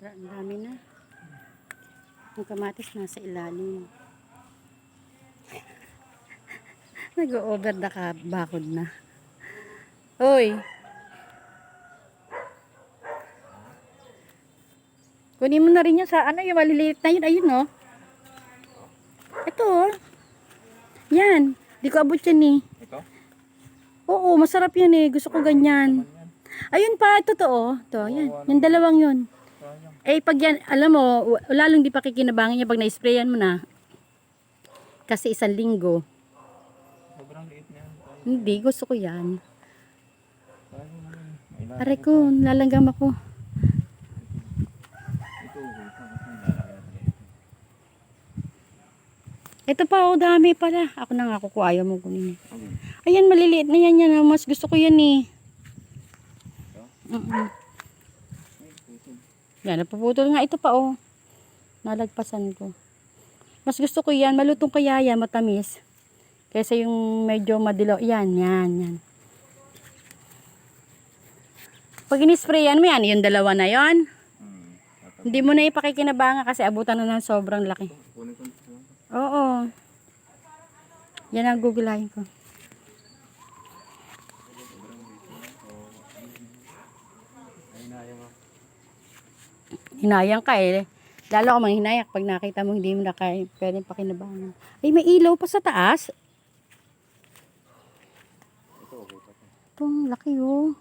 Ang dami na. Ang kamatis nasa ilalim. Nag-over the bakod na. Hoy! Kunin mo na rin yun sa ano, yung maliliit na yun. Ayun, oh. Ito, oh. Yan. Di ko abot yan, eh. Ito? Oo, masarap yan, eh. Gusto ko ganyan. Ayun pa, ito to, oh. Ito, yan. Yung dalawang yun. Eh, pag yan, alam mo, lalong di pa kikinabangin niya pag na-sprayan mo na. Kasi 1 linggo. Sobrang liit na yan. Hindi, gusto ko yan. Ito, Aray ko, lalanggam ako. Ito pa, oh, dami pala. Ako na nga kukuha, ayaw mo kunin. Ayan, maliliit na yan, yan. Mas gusto ko yan, eh. Yan, napuputol nga. Ito pa, oh. Nalagpasan ko. Mas gusto ko yan. Malutong kaya yan, matamis. Kaysa yung medyo madilaw. Yan, yan, yan. Pag in-sprayan mo yan, yung dalawa na yon. Hindi mo na ipakikinabangan kasi abutan na ng sobrang laki. Oo. Yan ang googleahin ko. Hinayang ka eh. Lalo ka mang hinayak pag nakita mo hindi mo na kaya pwedeng pakinabangan. Ay, may ilaw pa sa taas. Itong laki oh.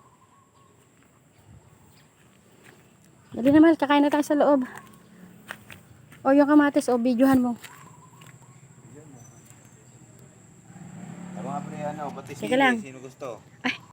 Dali naman, kakain na tayo sa loob. O yung kamatis, o videohan mo. Mga pre, ano, pati Teka lang. sino gusto? Ay.